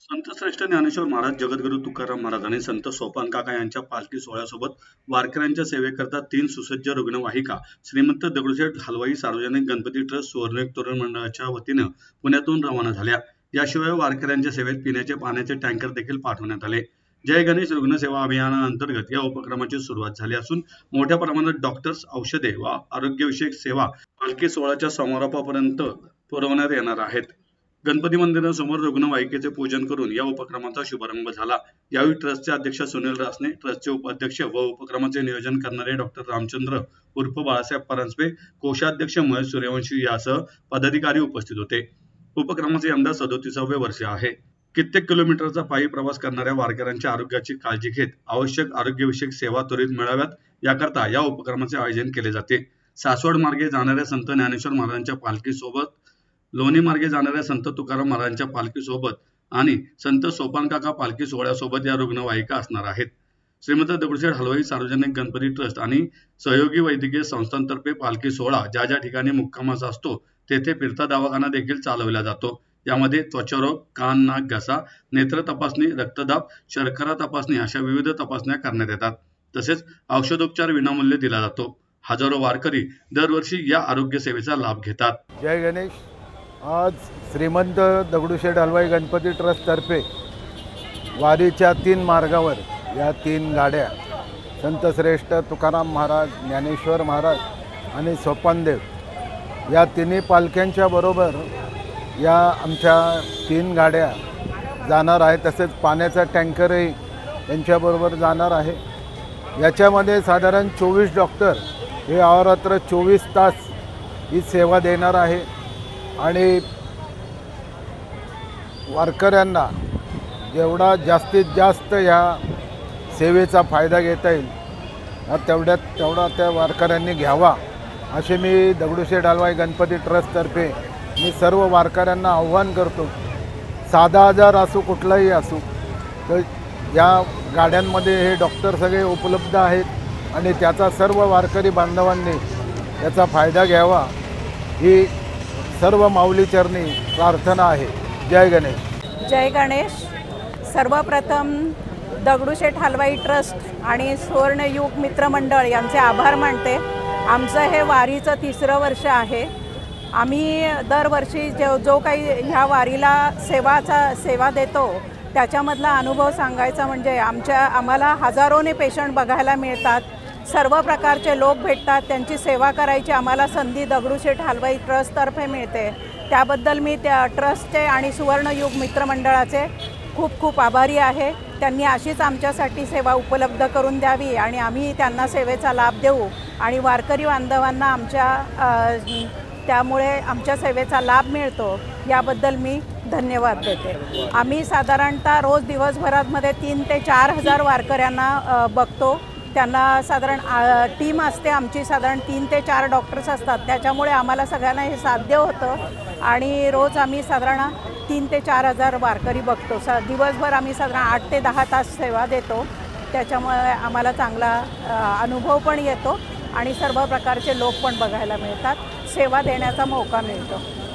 संतश्रेष्ठ ज्ञानेश्वर महाराज, जगद्गुरू तुकाराम महाराज आणि संत सोपान काका यांच्या पालखी सोहळ्यासोबत वारकऱ्यांच्या सेवेकरता 3 सुसज्ज रुग्णवाहिका श्रीमंत दगडूशेठ हलवाई सार्वजनिक गणपती ट्रस्ट सुवर्णयुग तरुण मंडळाच्या वतीनं पुण्यातून रवाना झाल्या. याशिवाय वारकऱ्यांच्या सेवेत पिण्याचे पाण्याचे टँकर देखील पाठवण्यात आले. जय गणेश रुग्णसेवा अभियानाअंतर्गत या उपक्रमाची सुरुवात झाली असून मोठ्या प्रमाणात डॉक्टर्स, औषधे व आरोग्यविषयक सेवा पालखी सोहळ्याच्या समारोपापर्यंत पुरवण्यात येणार आहेत. गणपती मंदिरासमोर रुग्णवाहिकेचे पूजन करून या उपक्रमाचा शुभारंभ झाला. यावेळी ट्रस्टचे अध्यक्ष सुनील रासने, ट्रस्टचे उपाध्यक्ष व उपक्रमाचे नियोजन करणारे डॉक्टर रामचंद्र उर्फ बाळासाहेब परांजपे, कोषाध्यक्ष महेश सूर्यवंशी यासह पदाधिकारी उपस्थित होते. उपक्रमाचे यंदा 37वे वर्ष आहे. कित्येक किलोमीटरचा पायी प्रवास करणाऱ्या वारकऱ्यांच्या आरोग्याची काळजी घेत आवश्यक आरोग्यविषयक सेवा त्वरित मिळाव्यात याकरता या उपक्रमाचे आयोजन केले जाते. सासवड मार्गे जाणाऱ्या संत ज्ञानेश्वर महाराजांच्या पालखीसोबत, लोणी मार्गे जाणाऱ्या संत तुकाराम महाराजांच्या पालखीसोबत आणि संत सोपान काका पालखी सोहळ्यासोबत या रुग्णवाहिका असणार आहेत. श्रीमंत दगडूशेठ हलवाई सार्वजनिक गणपती ट्रस्ट आणि सहयोगी वैद्यकीय संस्थांतर्फे पालखी सोहळा ज्या ज्या ठिकाणी मुक्कामाचा असतो तेथे फिरता दवाखाना देखील चालवला जातो. यामध्ये त्वचारोग, कान, नाक, घसा, नेत्र तपासणी, रक्तदाब, शर्करा तपासणी अशा विविध तपासण्या करण्यात येतात. तसेच औषधोपचार विनामूल्य दिला जातो. हजारो वारकरी दरवर्षी या आरोग्य सेवेचा लाभ घेतात. जय गणेश. आज श्रीमंत दगडूशेठ हलवाई गणपती ट्रस्टतर्फे वारीच्या 3 मार्गावर या 3 गाड्या संतश्रेष्ठ तुकाराम महाराज, ज्ञानेश्वर महाराज आणि सोपानदेव या तिन्ही पालख्यांच्या बरोबर या आमच्या 3 गाड्या जाणार आहेत. तसेच पाण्याचा टँकरही त्यांच्याबरोबर जाणार आहे. याच्यामध्ये साधारण 24 डॉक्टर हे अहोरात्र 24 तास ही सेवा देणार आहे आणि वारकऱ्यांना जेवढा जास्तीत जास्त ह्या सेवेचा फायदा घेता येईल तेवढा त्या वारकऱ्यांनी घ्यावा असे मी दगडूशेठ हलवाई गणपती ट्रस्टतर्फे मी सर्व वारकऱ्यांना आव्हान करतो. साधा आजार असो कुठलाही असो तर या गाड्यांमध्ये हे डॉक्टर सगळे उपलब्ध आहेत आणि त्याचा सर्व वारकरी बांधवांनी याचा फायदा घ्यावा ही सर्व माऊलीचरणी प्रार्थना आहे. जय गणेश. जय गणेश. सर्वप्रथम दगडूशेठ हलवाई ट्रस्ट आणि सुवर्णयुग मित्रमंडळ यांचे आभार मानते. आमचं हे वारीचं 3रं वर्ष आहे. आम्ही दरवर्षी जो काही ह्या वारीला सेवा देतो त्याच्यामधला अनुभव सांगायचा म्हणजे आम्हाला हजारोने पेशंट बघायला मिळतात. सर्व प्रकारचे लोक भेटतात. त्यांची सेवा करायची आम्हाला संधी दगडूशेठ हलवाई ट्रस्टतर्फे मिळते. त्याबद्दल मी त्या ट्रस्टचे आणि सुवर्णयुग मित्रमंडळाचे खूप खूप आभारी आहे. त्यांनी अशीच आमच्यासाठी सेवा उपलब्ध करून द्यावी आणि आम्ही त्यांना सेवेचा लाभ देऊ आणि वारकरी बांधवांना त्यामुळे आमच्या सेवेचा लाभ मिळतो याबद्दल मी धन्यवाद देते. आम्ही साधारणतः रोज दिवसभरामध्ये 3 ते 4 हजार वारकऱ्यांना बघतो. त्यांना साधारण टीम असते आमची, साधारण 3 ते 4 डॉक्टर्स असतात. त्याच्यामुळे आम्हाला सगळ्यांना हे साध्य होतं आणि रोज आम्ही साधारण 3 ते 4 हजार वारकरी बघतो. दिवसभर आम्ही साधारण 8 ते 10 तास सेवा देतो. त्याच्यामुळे आम्हाला चांगला अनुभव पण येतो आणि सर्व प्रकारचे लोक पण बघायला मिळतात. सेवा देण्याचा मौका मिळतो.